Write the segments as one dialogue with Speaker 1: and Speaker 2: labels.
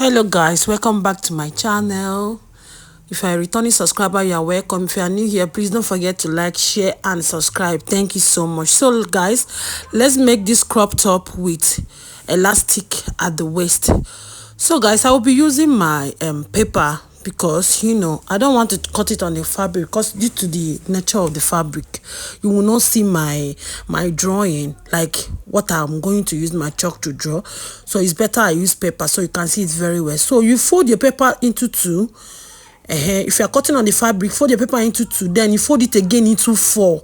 Speaker 1: Hello guys, welcome back to my channel. If you're a returning subscriber, you're welcome. If you are new here, please don't forget to like, share and subscribe. Thank you so much. So guys, let's make this crop top with elastic at the waist. So guys, I will be using my paper because I don't want to cut it on the fabric, because due to the nature of the fabric, you will not see my drawing, like what I'm going to use my chalk to draw. So it's better I use paper so you can see it very well. So you fold your paper into two. If you are cutting on the fabric, fold your paper into two, then you fold it again into four.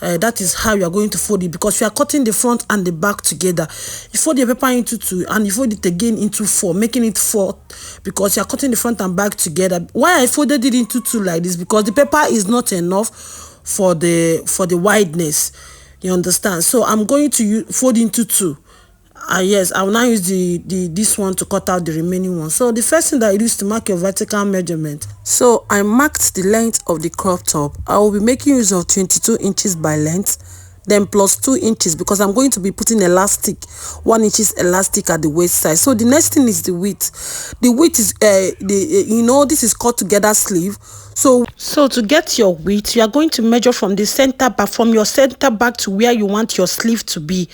Speaker 1: That is how you are going to fold it, because you are cutting the front and the back together. You fold your paper into two and you fold it again into four, making it four, because you are cutting the front and back together. Why I folded it into two like this? Because the paper is not enough for the wideness. You understand? So I'm going to fold into two. Yes, I will now use this one to cut out the remaining one. So the first thing that you use to mark your vertical measurement. So I marked the length of the crop top. I will be making use of 22 inches by length, then plus 2 inches, because I'm going to be putting elastic, 1 inch elastic at the waist side. So the next thing is the width. The width is this is cut together sleeve. So to get your width, you are going to measure from the center back, from your center back to where you want your sleeve to be.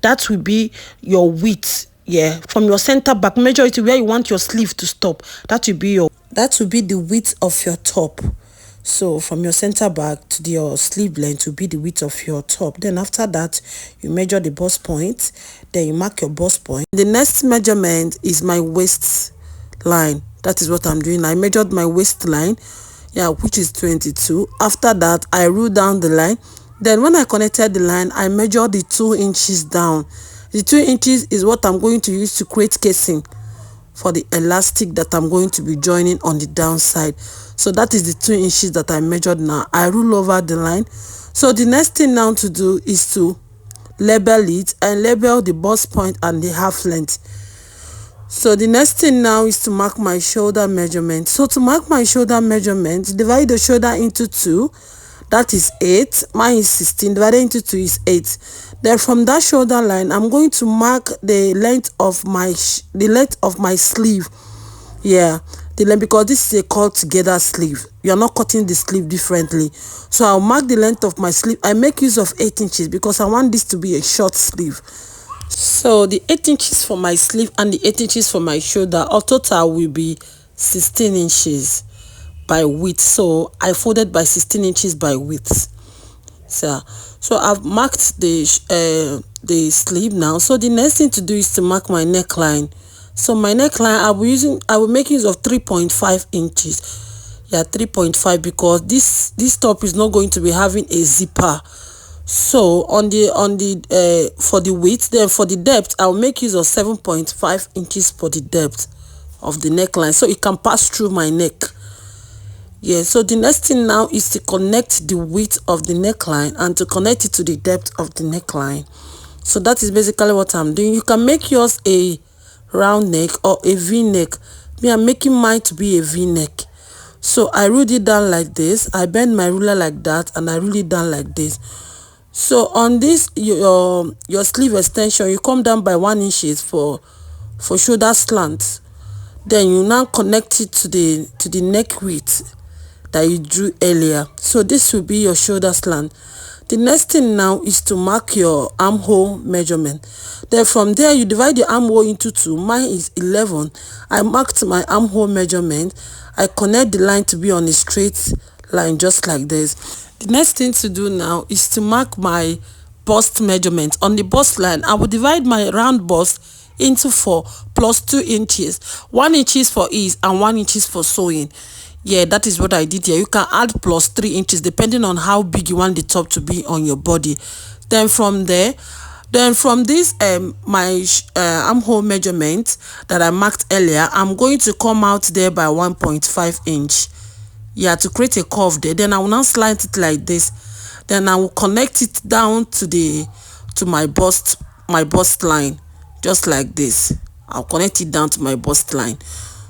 Speaker 1: That will be your width. Yeah, from your center back, measure it to where you want your sleeve to stop. That will be the width of your top. So from your center back to your sleeve length will be the width of your top. Then after that, you measure the bust point. Then you mark your bust point. The next measurement is my waist line. That is what I'm doing. I measured my waistline, which is 22. After that, I ruled down the line. Then when I connected the line, I measured the 2 inches down. The 2 inches is what I'm going to use to create casing for the elastic that I'm going to be joining on the downside. So that is the 2 inches that I measured now. I rule over the line. So the next thing now to do is to label it and label the bust point and the half length. So the next thing now is to mark my shoulder measurement. So to mark my shoulder measurement, divide the shoulder into 2. That is 8. Mine is 16. Divided into 2 is 8. Then from that shoulder line, I'm going to mark the length of my sleeve. The length, because this is a cut together sleeve. You're not cutting the sleeve differently. So I'll mark the length of my sleeve. I make use of 8 inches because I want this to be a short sleeve. So the 8 inches for my sleeve and the 8 inches for my shoulder, all total will be 16 inches by width. So I folded by 16 inches by width. So I've marked the sleeve now. So the next thing to do is to mark my neckline. So my neckline, I will make use of 3.5 inches. 3.5, because this top is not going to be having a zipper. So for the width, then for the depth, I'll make use of 7.5 inches for the depth of the neckline, so it can pass through my neck. So the next thing now is to connect the width of the neckline and to connect it to the depth of the neckline. So that is basically what I'm doing. You can make yours a round neck or a V-neck. Me, I'm making mine to be a V-neck. So I ruled it down like this. I bend my ruler like that and I rule it down like this. So on this your sleeve extension, you come down by 1 inch for shoulder slant. Then you now connect it to the neck width that you drew earlier. So this will be your shoulder slant. The next thing now is to mark your armhole measurement. Then from there, you divide your armhole into 2. Mine is 11. I marked my armhole measurement. I connect the line to be on a straight line, just like this. The next thing to do now is to mark my bust measurement. On the bust line, I will divide my round bust into 4 plus 2 inches. 1 inch for ease and 1 inch for sewing. That is what I did here. You can add plus 3 inches depending on how big you want the top to be on your body. Then from this my armhole measurement that I marked earlier, I'm going to come out there by 1.5 inch. To create a curve there. Then I will now slant it like this. Then I will connect it down to my bust line, just like this. I'll connect it down to my bust line.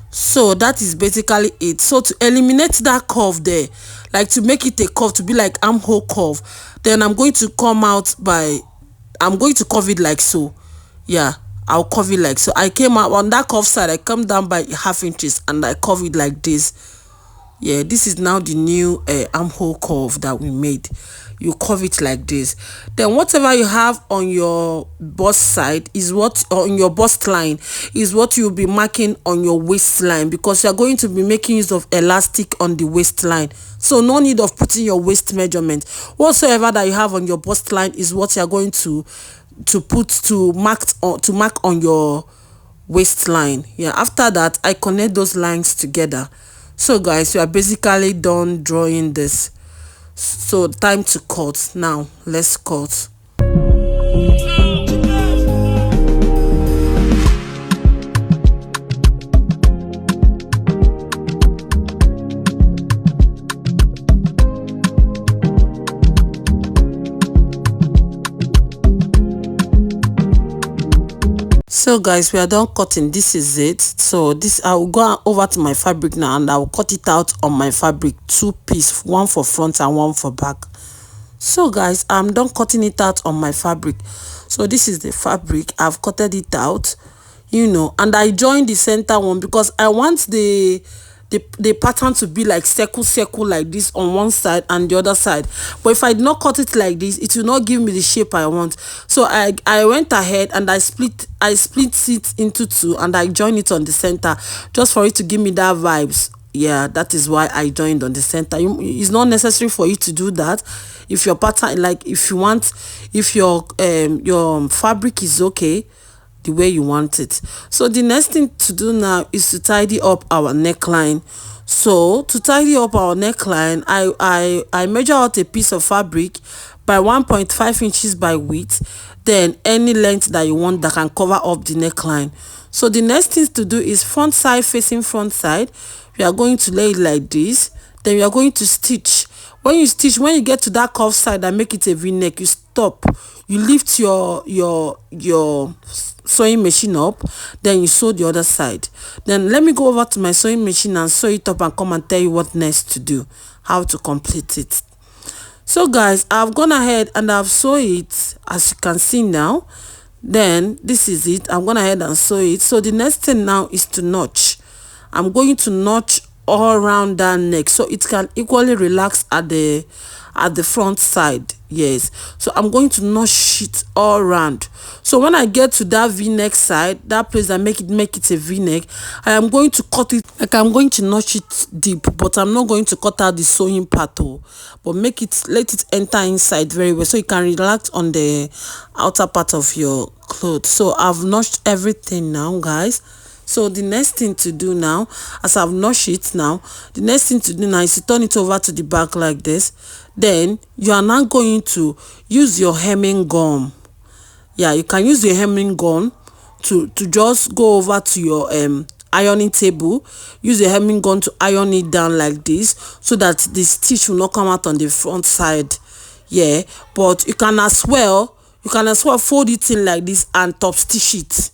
Speaker 1: So that is basically it. So to eliminate that curve there, like to make it a curve, to be like armhole curve, then I'm going to curve it like so. I'll curve it like so. I came out on that curve side, I come down by 1/2 inches and I curve it like this. Yeah, this is now the new armhole curve that we made. You curve it like this. Then whatever you have on your bust side is what, or on your bust line, is what you'll be marking on your waistline, because you're going to be making use of elastic on the waistline. So no need of putting your waist measurement. Whatsoever that you have on your bust line is what you're going to put to mark on your waistline. Yeah, after that I connect those lines together. So guys, we are basically done drawing this, so time to cut. Now let's cut. So guys, we are done cutting. This is it. So this, I will go over to my fabric now and I will cut it out on my fabric, 2 pieces, one for front and one for back. So guys, I'm done cutting it out on my fabric. So this is the fabric. I've cutted it out, you know, and I joined the center one because I want the pattern to be like circle like this on one side and the other side. But if I did not cut it like this, it will not give me the shape I want. So I went ahead and I split it into 2 and I joined it on the center just for it to give me that vibes. Yeah, that is why I joined on the center. It's not necessary for you to do that if your pattern, like if your fabric is okay the way you want it. So the next thing to do now is to tidy up our neckline. So to tidy up our neckline, I measure out a piece of fabric by 1.5 inches by width, then any length that you want that can cover up the neckline. So the next thing to do is front side facing front side. We are going to lay it like this, then we are going to stitch. When you stitch, when you get to that curved side and make it a v-neck, you stop, you lift your sewing machine up, then you sew the other side. Then let me go over to my sewing machine and sew it up and come and tell you what next to do, how to complete it. So guys, I've gone ahead and I've sewn it, as you can see now. Then this is it. I'm going ahead and sew it. So the next thing now is to notch. I'm going to notch all around that neck so it can equally relax at the front side. Yes, so I'm going to notch it all around. So when I get to that v-neck side, that place that make it a v-neck, I am going to cut it, like I'm going to notch it deep, but I'm not going to cut out the sewing part, but let it enter inside very well so you can relax on the outer part of your clothes. So I've notched everything now, guys. So the next thing to do now, as I've notched it now, the next thing to do now is to turn it over to the back like this. Then you are now going to use your hemming gun. Yeah, you can use your hemming gun to just go over to your ironing table. Use your hemming gun to iron it down like this so that the stitch will not come out on the front side. Yeah, but you can as well fold it in like this and top stitch it.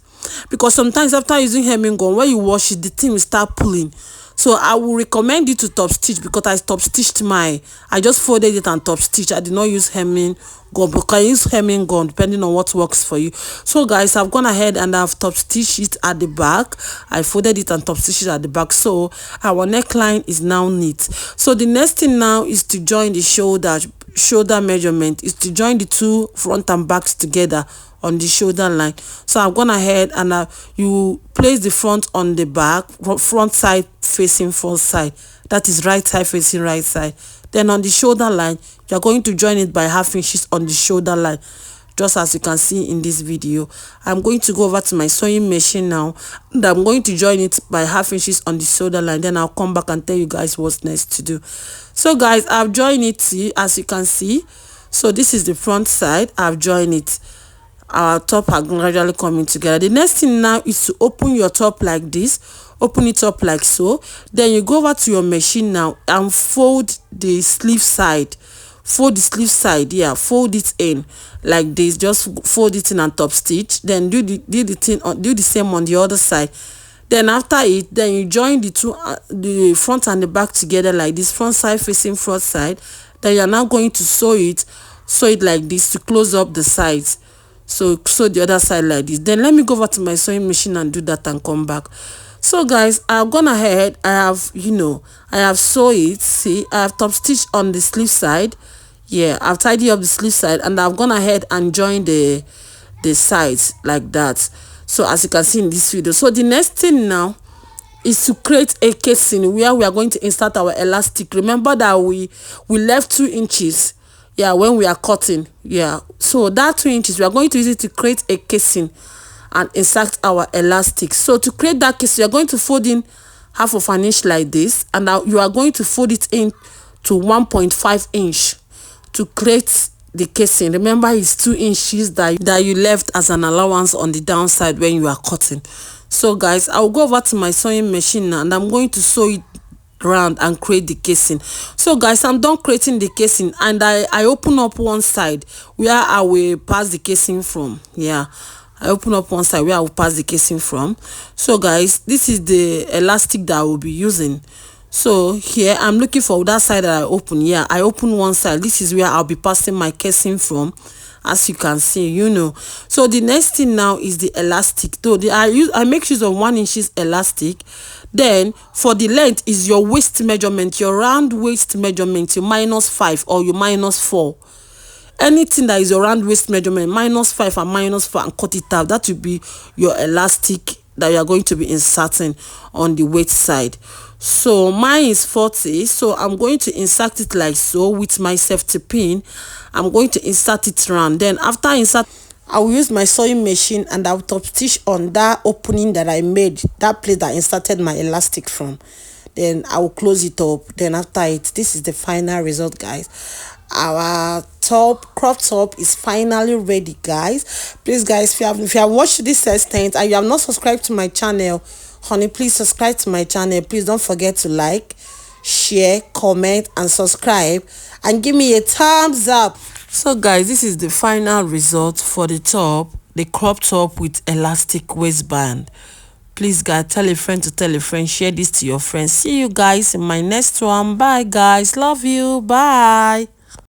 Speaker 1: Because sometimes after using hemming gun, when you wash it, the thing will start pulling. So I will recommend you to top stitch, because I top stitched I just folded it and top stitch. I did not use hemming gun, but I use hemming gun depending on what works for you. So guys, I've gone ahead and I've top stitched it at the back. I folded it and top stitched it at the back. So our neckline is now neat. So the next thing now is to join the shoulder measurement, is to join the 2 front and backs together on the shoulder line. So I've gone ahead and you place the front on the back, front side facing front side, that is right side facing right side. Then on the shoulder line, you're going to join it by 1/2 inches on the shoulder line, just as you can see in this video. I'm going to go over to my sewing machine now and I'm going to join it by 1/2 inches on the shoulder line. Then I'll come back and tell you guys what's next to do. So guys, I've joined it, as you can see. So this is the front side. I've joined it. Our top are gradually coming together. The next thing now is to open your top like this. Open it up like so. Then you go over to your machine now and fold the sleeve side. Fold the sleeve side, yeah, fold it in like this. Just fold it in and top stitch. Then do the same on the other side. Then after it, then you join the front and the back together like this, front side facing front side. Then you're now going to sew it like this to close up the sides. So sew the other side like this. Then let me go over to my sewing machine and do that and come back. So guys, I've gone ahead, I have, I have sew it. See, I have top stitch on the sleeve side. Yeah, I've tidied up the sleeve side, and I've gone ahead and joined the sides like that. So as you can see in this video, so the next thing now is to create a casing where we are going to insert our elastic. Remember that we left 2 inches, yeah, when we are cutting. Yeah, so that 2 inches we are going to use it to create a casing and insert our elastic. So to create that casing, you are going to fold in 1/2 inch like this, and now you are going to fold it in to 1.5 inch to create the casing. Remember, it's 2 inches that you left as an allowance on the downside when you are cutting. So guys, I'll go over to my sewing machine now, and I'm going to sew it round and create the casing. So guys, I'm done creating the casing, and I open up one side where I will pass the casing from. Yeah, I open up one side where I will pass the casing from. So guys, this is the elastic that I will be using. So here I'm looking for that side that I open. Yeah, I open one side. This is where I'll be passing my casing from, as you can see. So the next thing now is the elastic. So I make use of 1 inch elastic. Then for the length is your waist measurement, your round waist measurement, your -5 or your -4. Anything that is your round waist measurement, -5 and -4, and cut it out. That will be your elastic that you are going to be inserting on the waist side. So mine is 40, so I'm going to insert it like so with my safety pin. I'm going to insert it round. Then after insert, I will use my sewing machine, and I'll top stitch on that opening that I made, that place that I inserted my elastic from. Then I will close it up. Then after it, this is the final result, guys. Our crop top is finally ready, guys. Please guys, if you have watched this extent and you have not subscribed to my channel, honey, please subscribe to my channel. Please don't forget to like, share, comment, and subscribe, and give me a thumbs up. So guys, this is the final result for the top, the crop top with elastic waistband. Please guys, tell a friend to tell a friend, share this to your friends. See you guys in my next one. Bye guys, love you, bye.